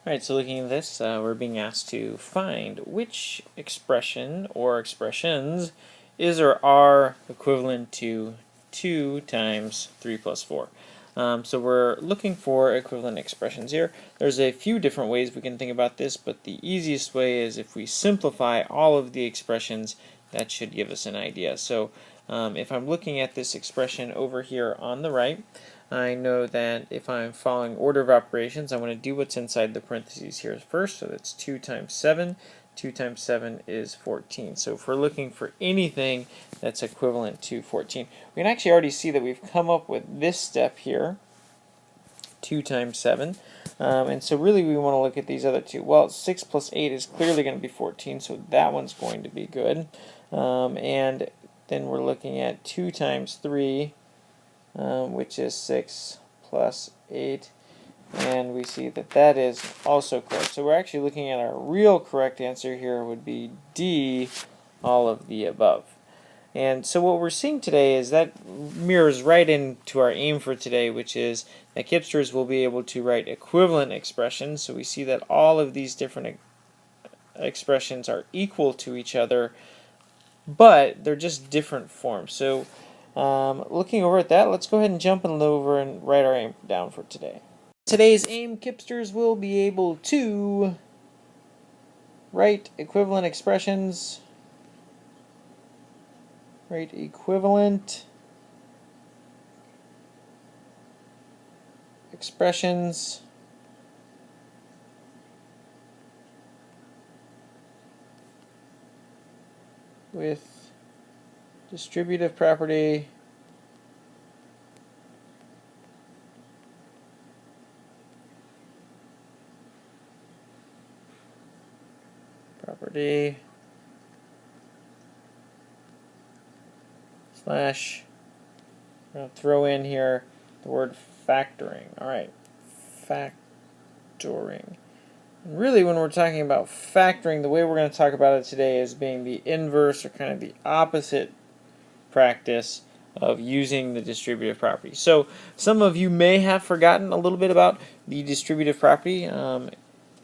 Alright, so looking at this, we're being asked to find which expression or expressions is or are equivalent to 2 times 3 plus 4. So we're looking for equivalent expressions here. There's a few different ways we can think about this, but the easiest way is if we simplify all of the expressions, that should give us an idea. So if I'm looking at this expression over here on the right, I know that if I'm following order of operations, I'm going to do what's inside the parentheses here first. So that's 2 times 7. 2 times 7 is 14. So if we're looking for anything that's equivalent to 14, we can actually already see that we've come up with this step here, 2 times 7. And so really we want to look at these other two. Well, 6 plus 8 is clearly going to be 14, so that one's going to be good. And then we're looking at 2 times 3, which is 6 plus 8, and we see that that is also correct. So we're actually looking at our real correct answer here would be D, all of the above. And so what we're seeing today is that mirrors right into our aim for today, which is that KIPPsters will be able to write equivalent expressions. So we see that all of these different expressions are equal to each other, but they're just different forms. So looking over at that, let's go ahead and jump over and write our aim down for today. Today's aim, KIPPsters will be able to write equivalent expressions, write equivalent expressions with distributive property slash, I'm going to throw in here the word factoring. Alright, factoring. And really when we're talking about factoring, the way we're going to talk about it today is being the inverse or kind of the opposite practice of using the distributive property. So some of you may have forgotten a little bit about the distributive property.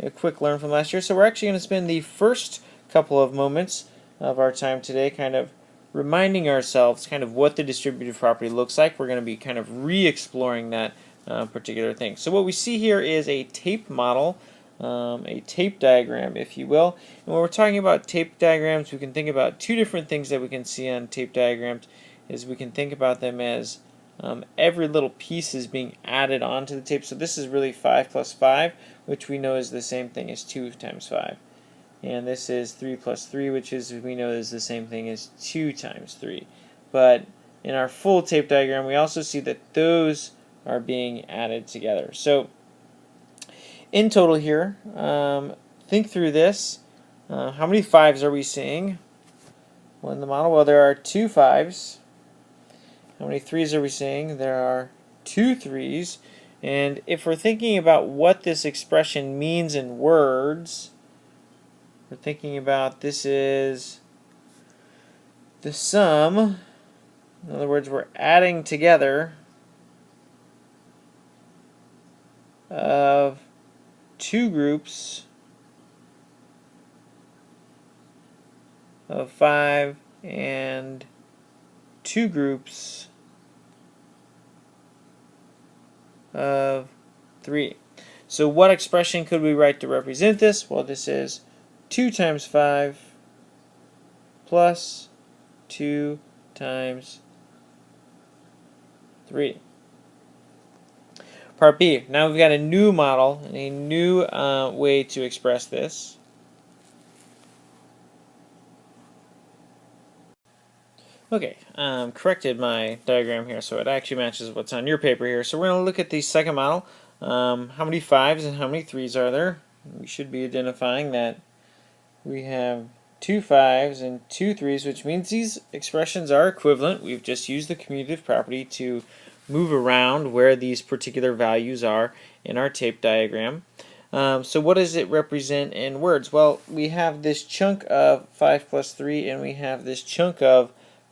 A quick learn from last year. So we're actually going to spend the first couple of moments of our time today kind of reminding ourselves kind of what the distributive property looks like. We're going to be kind of re-exploring that particular thing. So what we see here is a tape model, a tape diagram, if you will. And when we're talking about tape diagrams, we can think about two different things that we can see on tape diagrams. Is we can think about them as every little piece is being added onto the tape. So this is really 5 plus 5, which we know is the same thing as 2 times 5. And this is 3 plus 3, which is we know is the same thing as 2 times 3. But in our full tape diagram, we also see that those are being added together. So in total here, think through this. How many 5s are we seeing? Well, in the model, well, there are 2 5s. How many 3s are we seeing? There are 2 3s. And if we're thinking about what this expression means in words, we're thinking about this is the sum. In other words, we're adding together of 2 groups of 5 and 2 groups of 3. So what expression could we write to represent this? Well, this is 2 times 5 plus 2 times 3. Part B. Now we've got a new model and a new way to express this. Okay, corrected my diagram here so it actually matches what's on your paper here. So we're going to look at the second model. How many 5s and how many 3s are there? We should be identifying that we have 2 5s and 2 3s, which means these expressions are equivalent. We've just used the commutative property to move around where these particular values are in our tape diagram. So what does it represent in words? Well, we have this chunk of 5 plus 3 and we have this chunk of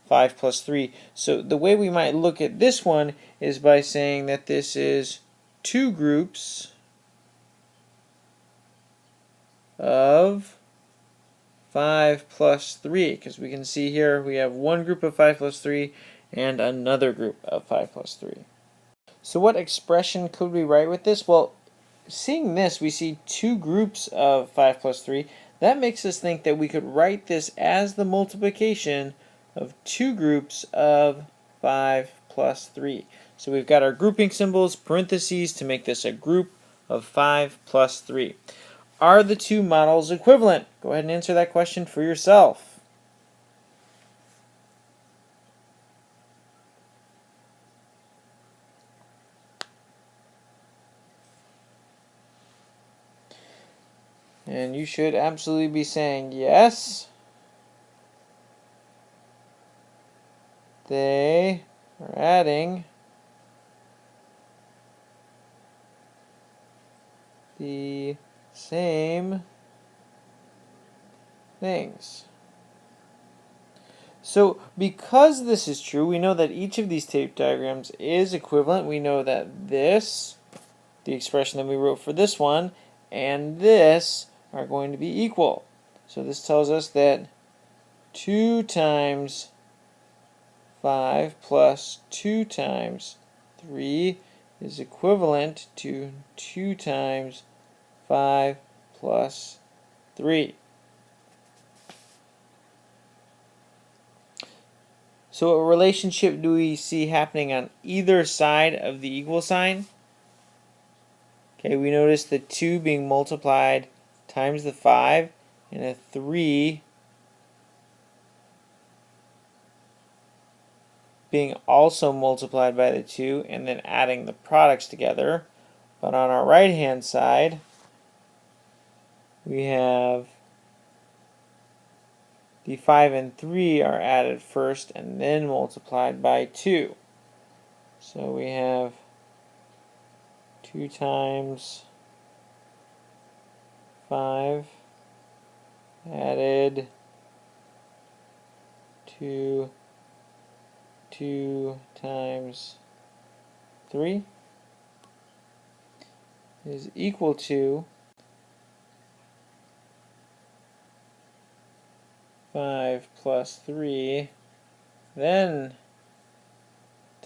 5 plus 3. So the way we might look at this one is by saying that this is 2 groups of 5 plus 3, because we can see here we have one group of 5 plus 3 and another group of 5 plus 3. So what expression could we write with this? Well, seeing this, we see two groups of 5 plus 3. That makes us think that we could write this as the multiplication of two groups of 5 plus 3. So we've got our grouping symbols, parentheses, to make this a group of 5 plus 3. Are the two models equivalent? Go ahead and answer that question for yourself. And you should absolutely be saying yes. They are adding the same things. So because this is true, we know that each of these tape diagrams is equivalent. We know that this, the expression that we wrote for this one, and this are going to be equal. So this tells us that 2 times 5 plus 2 times 3 is equivalent to 2 times 5 plus 3. So what relationship do we see happening on either side of the equal sign? Okay, we notice the 2 being multiplied times the 5 and a 3 being also multiplied by the 2 and then adding the products together. But on our right hand side, we have the 5 and 3 are added first and then multiplied by 2. So we have 2 times 5 added to 2 times 3 is equal to 5 plus 3, then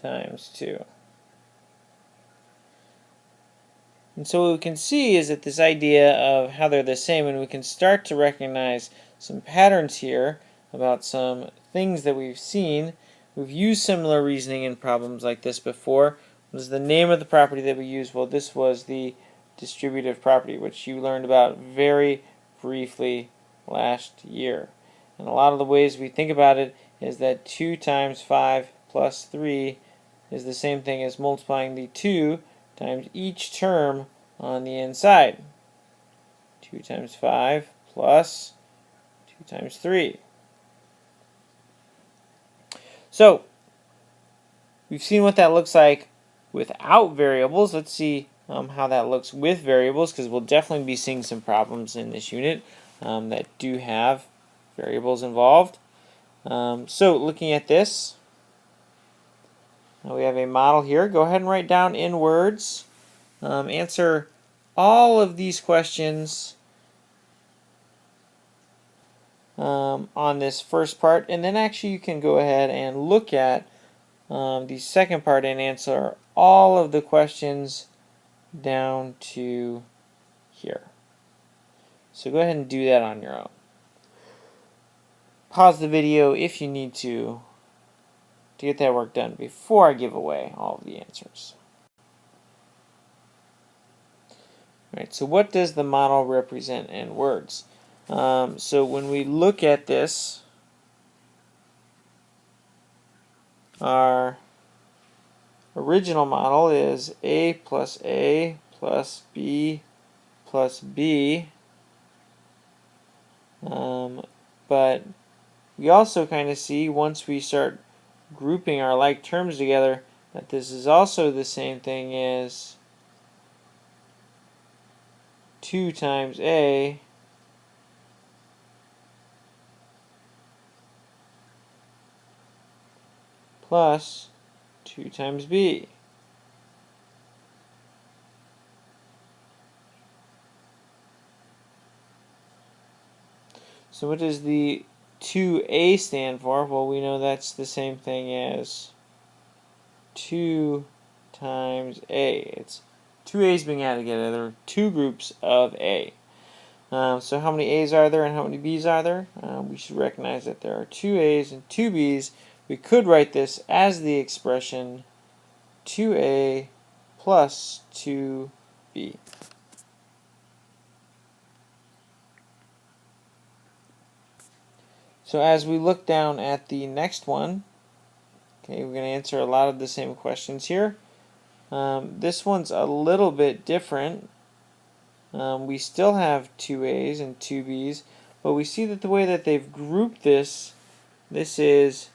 times 2. And so what we can see is that this idea of how they're the same, and we can start to recognize some patterns here about some things that we've seen. We've used similar reasoning in problems like this before. What is the name of the property that we used? Well, this was the distributive property, which you learned about very briefly last year. And a lot of the ways we think about it is that 2 times 5 plus 3 is the same thing as multiplying the 2 times each term on the inside. 2 times 5 plus 2 times 3. So, we've seen what that looks like without variables. Let's see how that looks with variables, because we'll definitely be seeing some problems in this unit that do have variables involved. So, looking at this, we have a model here. Go ahead and write down in words. Answer all of these questions on this first part, and then actually you can go ahead and look at the second part and answer all of the questions down to here. So go ahead and do that on your own. Pause the video if you need to get that work done before I give away all of the answers. Right, so what does the model represent in words? So when we look at this, our original model is A plus B plus B. But we also kind of see, once we start grouping our like terms together, that this is also the same thing as 2 times A plus 2 times B. So what does the 2a stand for? Well, we know that's the same thing as 2 times a. It's two a's being added together. There are two groups of a. So how many a's are there and how many b's are there? We should recognize that there are two a's and two b's. We could write this as the expression 2a plus 2b. So as we look down at the next one, okay, we're going to answer a lot of the same questions here. This one's a little bit different. We still have two a's and two b's, but we see that the way that they've grouped this is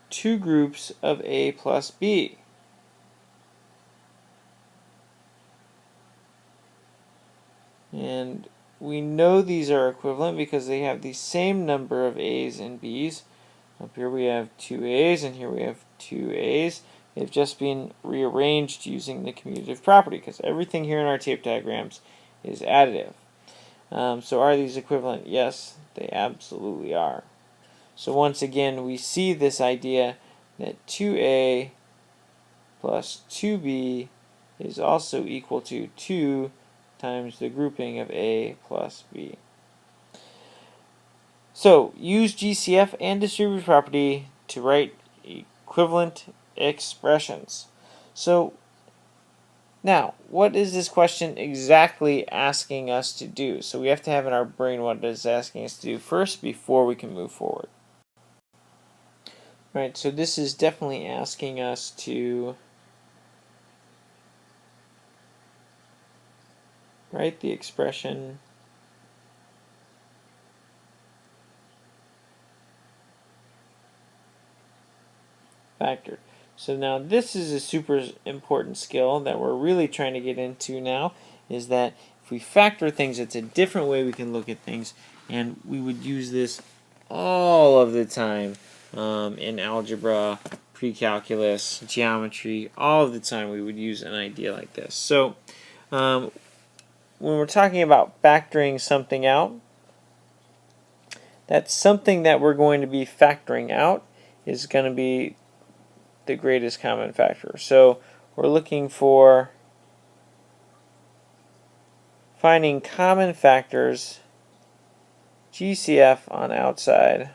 two groups of a plus b. And we know these are equivalent because they have the same number of a's and b's. Up here we have two a's and here we have two a's. They've just been rearranged using the commutative property because everything here in our tape diagrams is additive. So are these equivalent? Yes, they absolutely are. So once again, we see this idea that 2a plus 2b is also equal to 2 times the grouping of a plus b. So use GCF and distributive property to write equivalent expressions. So now, what is this question exactly asking us to do? So we have to have in our brain what it is asking us to do first before we can move forward. Right, so this is definitely asking us to write the expression factored. So now this is a super important skill that we're really trying to get into now, is that if we factor things, it's a different way we can look at things, and we would use this all of the time in algebra, pre-calculus, geometry, all of the time we would use an idea like this. So when we're talking about factoring something out, that's something that we're going to be factoring out is going to be the greatest common factor. So we're looking for finding common factors, GCF on outside,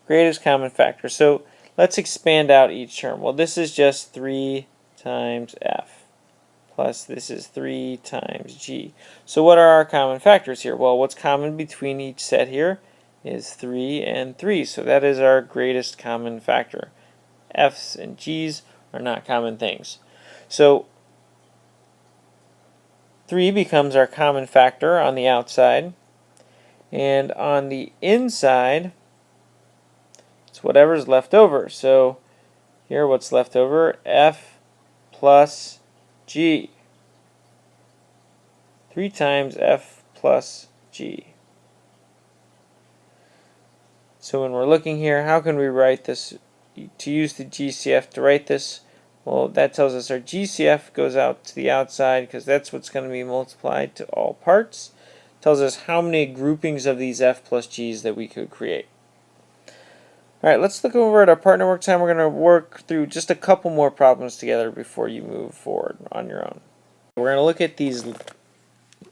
greatest common factor. So let's expand out each term. Well, this is just 3 times f, plus this is 3 times g. So what are our common factors here? Well, what's common between each set here is 3 and 3. So that is our greatest common factor. F's and G's are not common things. So 3 becomes our common factor on the outside. And on the inside, it's whatever's left over. So here what's left over? F plus G. 3 times F plus G. So when we're looking here, how can we write this? To use the GCF to write this, well, that tells us our GCF goes out to the outside because that's what's going to be multiplied to all parts. Tells us how many groupings of these F plus G's that we could create. Alright, let's look over at our partner work time. We're going to work through just a couple more problems together before you move forward on your own. We're going to look at these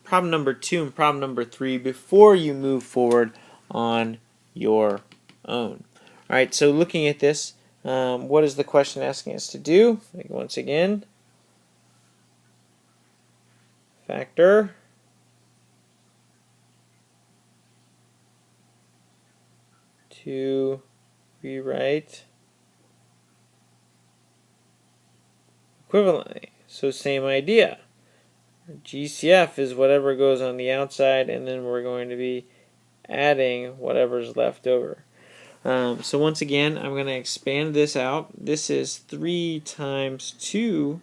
problem number 2 and problem number 3 before you move forward on your own. Alright, so looking at this, what is the question asking us to do? Once again, factor to rewrite equivalently. So same idea. GCF is whatever goes on the outside, and then we're going to be adding whatever's left over. So once again, I'm going to expand this out. This is 3 times 2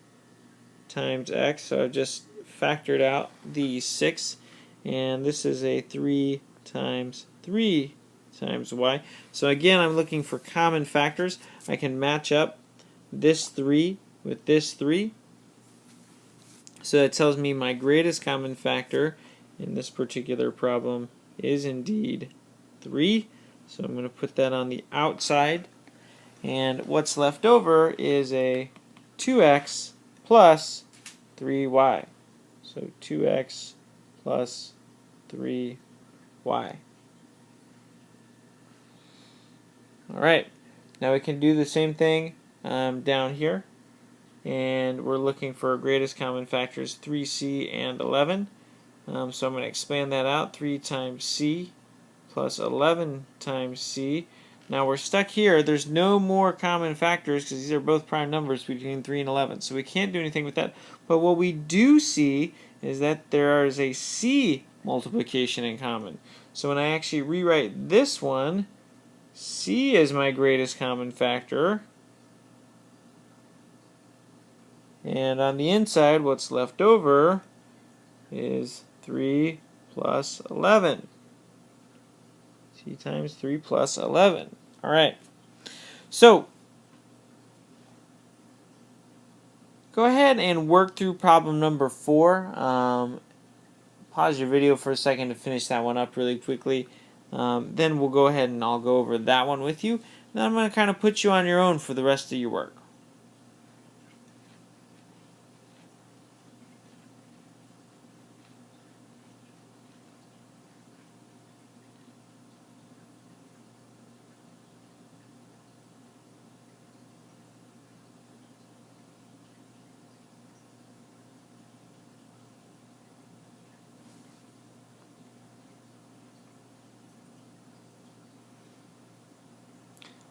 times x, so I've just factored out the 6, and this is a 3 times 3 times y. So again, I'm looking for common factors. I can match up this 3 with this 3. So that tells me my greatest common factor in this particular problem is indeed 3. So I'm going to put that on the outside. And what's left over is a 2x plus 3y. So 2x plus 3y. Alright, now we can do the same thing down here. And we're looking for our greatest common factors 3c and 11. So I'm going to expand that out. 3 times c plus 11 times c. Now we're stuck here. There's no more common factors because these are both prime numbers between 3 and 11. So we can't do anything with that. But what we do see is that there is a c multiplication in common. So when I actually rewrite this one, c is my greatest common factor. And on the inside, what's left over is 3 plus 11. C times 3 plus 11. All right. So, go ahead and work through problem number 4. Pause your video for a second to finish that one up really quickly. Then we'll go ahead and I'll go over that one with you. Then I'm going to kind of put you on your own for the rest of your work.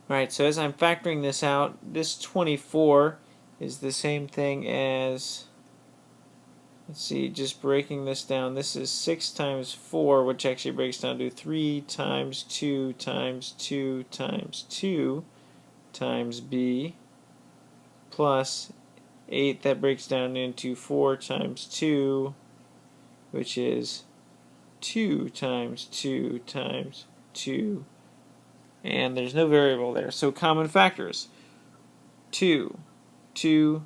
Alright, so as I'm factoring this out, this 24 is the same thing as, let's see, just breaking this down, this is 6 times 4, which actually breaks down to 3 times 2 times 2 times 2 times b, plus 8, that breaks down into 4 times 2, which is 2 times 2 times 2, and there's no variable there. So common factors. 2, 2,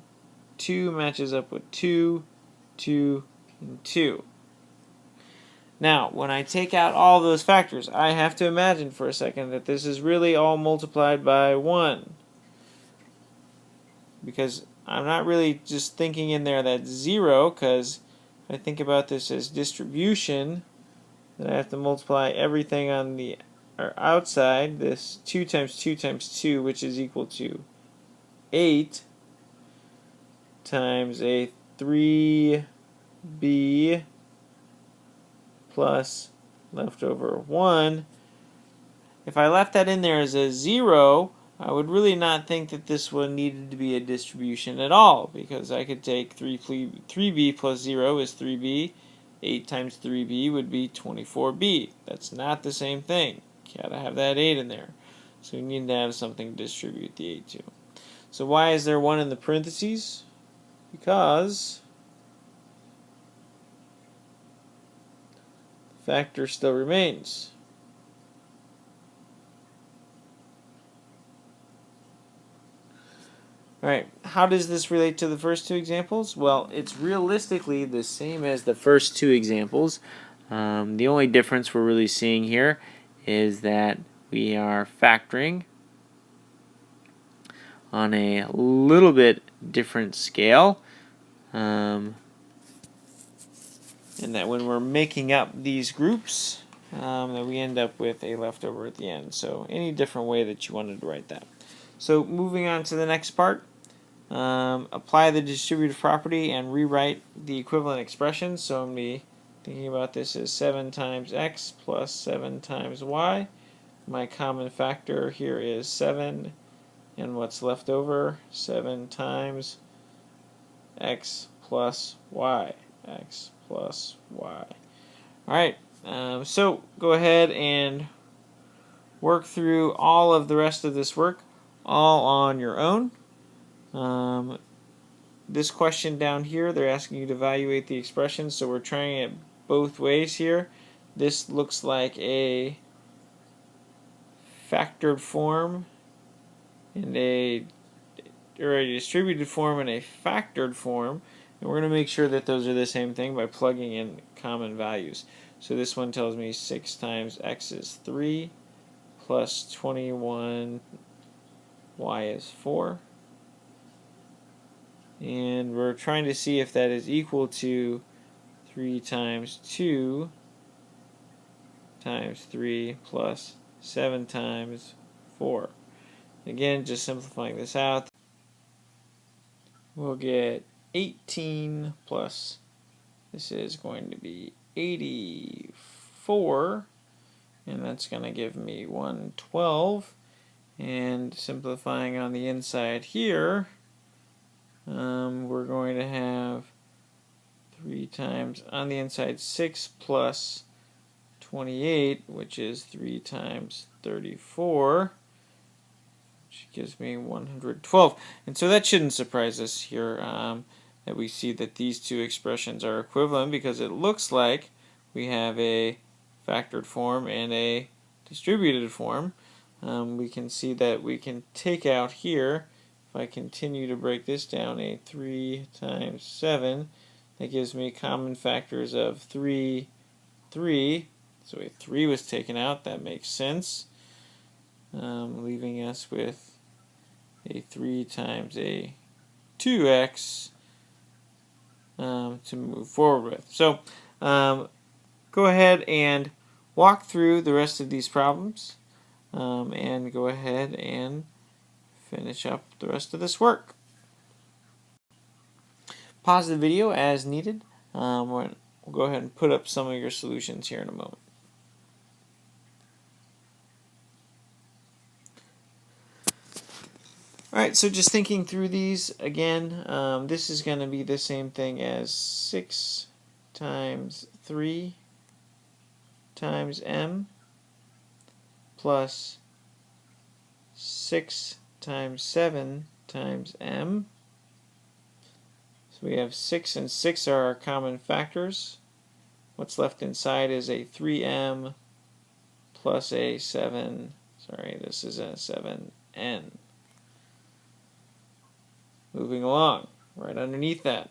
2 matches up with 2, 2, and 2. Now, when I take out all those factors, I have to imagine for a second that this is really all multiplied by 1. Because I'm not really just thinking in there that's 0, because if I think about this as distribution, then I have to multiply everything on the outside, this 2 times 2 times 2, which is equal to 8, times a 3b plus leftover 1. If I left that in there as a 0, I would really not think that this one needed to be a distribution at all, because I could take 3b plus 0 is 3b, 8 times 3b would be 24b. That's not the same thing. You gotta have that 8 in there. So we need to have something to distribute the 8 to. So why is there 1 in the parentheses? Because the factor still remains. Alright, how does this relate to the first two examples? Well, it's realistically the same as the first two examples. The only difference we're really seeing here is that we are factoring on a little bit different scale, and that when we're making up these groups, that we end up with a leftover at the end. So any different way that you wanted to write that. So moving on to the next part, apply the distributive property and rewrite the equivalent expression. So I'm going to be thinking about this as 7 times x plus 7 times y. My common factor here is 7, and what's left over, 7 times x plus y. X plus y. Alright, so go ahead and work through all of the rest of this work all on your own. This question down here, they're asking you to evaluate the expression, so we're trying it both ways here. This looks like a factored form and a distributed form and a factored form. And we're going to make sure that those are the same thing by plugging in common values. So this one tells me 6 times x is 3 plus 21y is 4. And we're trying to see if that is equal to 3 times 2 times 3 plus 7 times 4. Again, just simplifying this out, we'll get 18 plus, this is going to be 84, and that's going to give me 112. And simplifying on the inside here, we're going to have 3 times on the inside 6 plus 28, which is 3 times 34, which gives me 112. And so that shouldn't surprise us here, that we see that these two expressions are equivalent, because it looks like we have a factored form and a distributed form. We can see that we can take out here, if I continue to break this down, a 3 times 7, that gives me common factors of 3, 3. So a 3 was taken out, that makes sense, leaving us with a 3 times a 2x to move forward with. So go ahead and walk through the rest of these problems and go ahead and finish up the rest of this work. Pause the video as needed. We'll go ahead and put up some of your solutions here in a moment. Alright, so just thinking through these again, this is going to be the same thing as 6 times 3 times m plus 6 times 7 times m. So we have 6 and 6 are our common factors. What's left inside is a 3m plus a 7, this is a 7n. Moving along, right underneath that,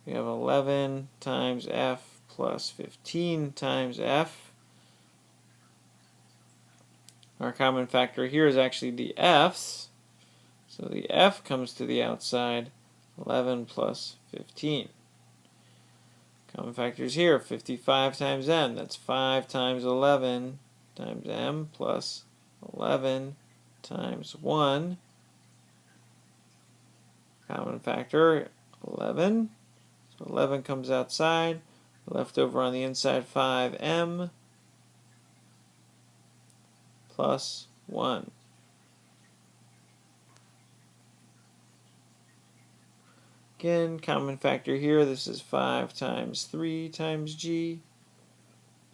we have 11 times f plus 15 times f. Our common factor here is actually the f's, so the f comes to the outside, 11 plus 15. Common factors here, 55 times m, that's 5 times 11 times m plus 11 times 1. Common factor, 11. So 11 comes outside. Left over on the inside, 5m plus 1. Again, common factor here, this is 5 times 3 times g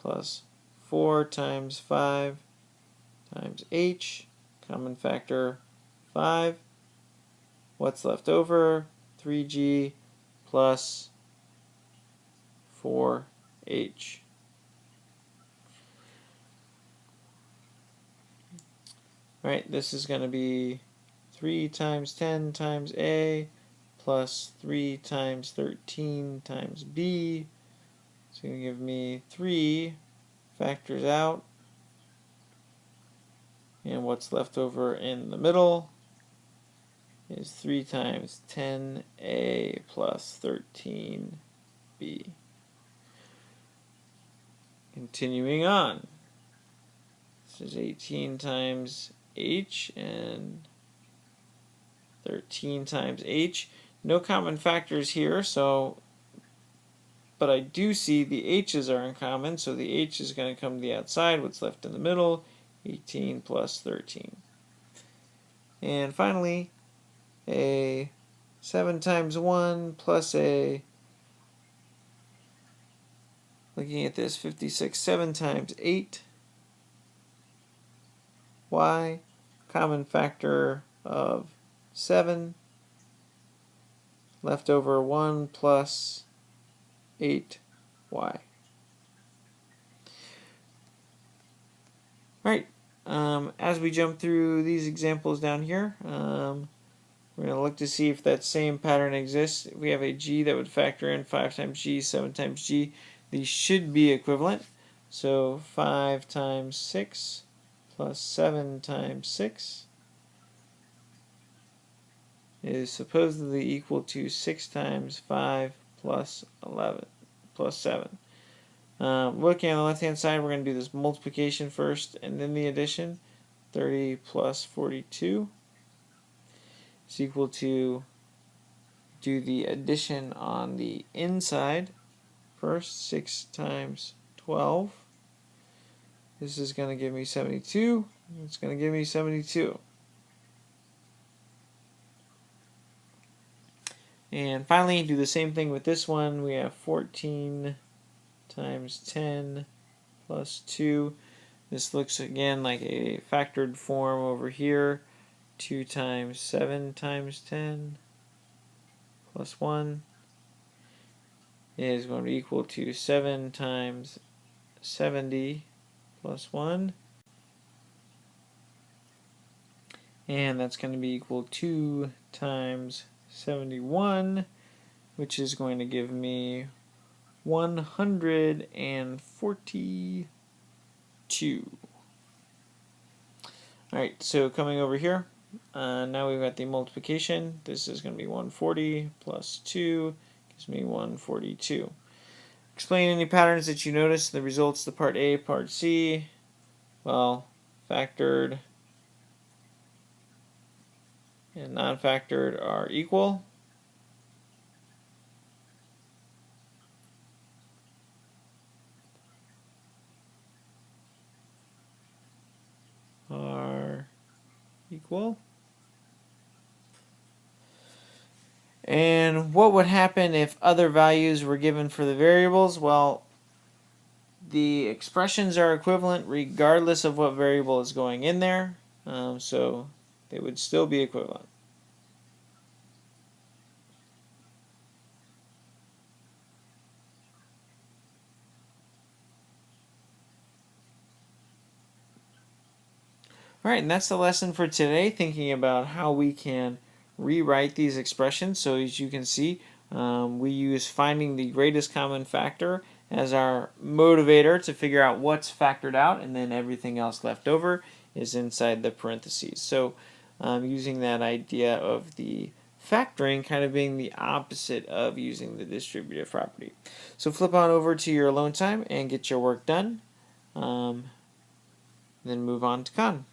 plus 4 times 5 times h. Common factor 5. What's left over? 3g plus 4h. Right, this is going to be 3 times 10 times a plus 3 times 13 times b. It's going to give me 3 factors out. And what's left over in the middle is 3 times 10a plus 13b. Continuing on, this is 18 times h and 13 times h. No common factors here, but I do see the h's are in common, so the h is going to come to the outside. What's left in the middle? 18 plus 13. And finally, a 7 times 1 plus a, looking at this, 56, 7 times 8, y, common factor of 7, left over 1 plus 8y. Right, as we jump through these examples down here, We're going to look to see if that same pattern exists. If we have a g that would factor in 5 times g, 7 times g, these should be equivalent. So 5 times 6 plus 7 times 6 is supposedly equal to 6 times 5 plus 11 plus 7. Looking on the left hand side, we're going to do this multiplication first and then the addition. 30 plus 42 is equal to, do the addition on the inside first. 6 times 12. This is going to give me 72. It's going to give me 72. And finally, do the same thing with this one. We have 14 times 10 plus 2. This looks again like a factored form over here. 2 times 7 times 10 plus 1 is going to be equal to 7 times 70 plus 1. And that's going to be equal to 2 times 71, which is going to give me 142. Alright, so coming over here, now we've got the multiplication. This is going to be 140 plus 2 gives me 142. Explain any patterns that you notice. The results, the part A, part C. Well, factored and non-factored are equal. And what would happen if other values were given for the variables? Well, the expressions are equivalent regardless of what variable is going in there, so they would still be equivalent. Alright, and that's the lesson for today, thinking about how we can rewrite these expressions. So as you can see, we use finding the greatest common factor as our motivator to figure out what's factored out, and then everything else left over is inside the parentheses. So using that idea of the factoring kind of being the opposite of using the distributive property. So flip on over to your alone time and get your work done. Then move on to Khan.